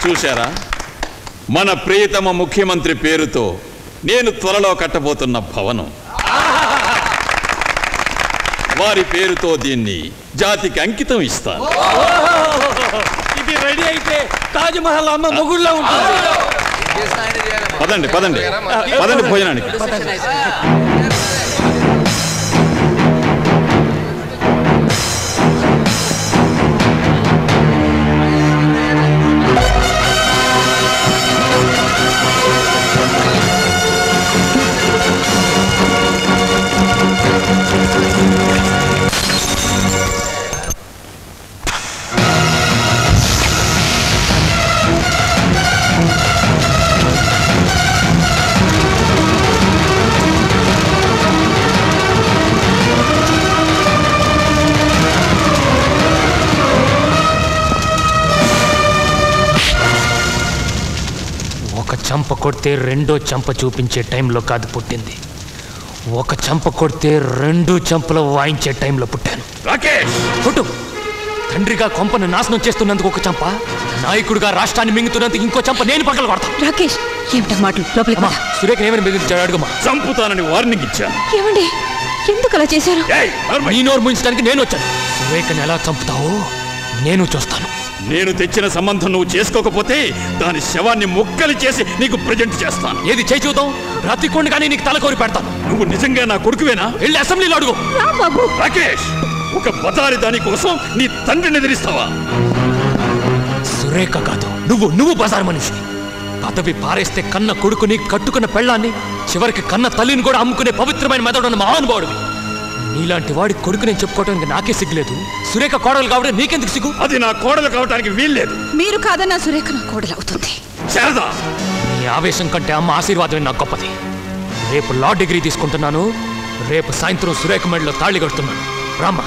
చూశారా, మన ప్రియతమ ముఖ్యమంత్రి పేరుతో నేను త్వరలో కట్టబోతున్న భవనం. వారి పేరుతో దీన్ని జాతికి అంకితం ఇస్తాను. ఇది రెడీ అయితే తాజ్ మహల్ అమ్మ మొగుళ్ళ ఉంటుంది. పదండి పదండి పదండి భోజనానికి. చంప కొడితే రెండో చంప చూపించే టైంలో కాదు పుట్టింది. ఒక చంప కొడితే రెండు చంపలు వాయించే టైంలో పుట్టాను. రాకేష్ కొట్టు. తండ్రిగా కొంపను నాశనం చేస్తున్నందుకు ఒక చంప, నాయకుడిగా రాష్ట్రాన్ని మింగుతున్నందుకు ఇంకో చంప నేను పక్కన కొడతాను. రాకేష్ ఏమిటా మాటలు? లోపలికి సురేఖ ఏమని బెదిరించాడు అడుగుమా. చంపుతానని వార్నింగ్ ఇచ్చాను. ఏమండి ఎందుకు అలా చేశారు? నీ నోరు ముయించడానికి నేను వచ్చాను. సురేఖని ఎలా చంపుతావో నేను చూస్తాను. నేను తెచ్చిన సంబంధం నువ్వు చేసుకోకపోతే దాని శవాన్ని ముక్కలు చేసి నీకు ప్రజెంట్ చేస్తాను. ఏది చేయి చూద్దాం. బ్రతికొండగానే నీకు తలకోరి పెడతాను. నువ్వు నిజంగా నా కొడుకువేనా? వెళ్ళి అసెంబ్లీలో అడుగు. రాకేష్, ఒక బజారి దాని కోసం నీ తండ్రిని ఎదిరిస్తావా? సురేఖ కాదు, నువ్వు బజారు మనిషి. పదవి పారేస్తే కన్న కొడుకుని, కట్టుకున్న పెళ్ళాన్ని, చివరికి కన్న తల్లిని కూడా అమ్ముకునే పవిత్రమైన మెదడున్న మహానుభావుడివి. నీలాంటి వాడి కొడుకు నేను చెప్పుకోవడానికి నాకే సిగ్గులేదు. సురేఖ కోడలు కావడం నీకెందుకు సిగ్గు? అది నా కోడలు కావడానికి వీల్లేదు. మీరు కాదన్నా సురేఖ నా కోడలు అవుతుంది. శారదా, నీ ఆవేశం కంటే అమ్మ ఆశీర్వాదమే నాకు గొప్పది. రేపు లా డిగ్రీ తీసుకుంటున్నాను. రేపు సాయంత్రం సురేఖ మెడలో తాళి కడుతున్నాను. రామ్మా.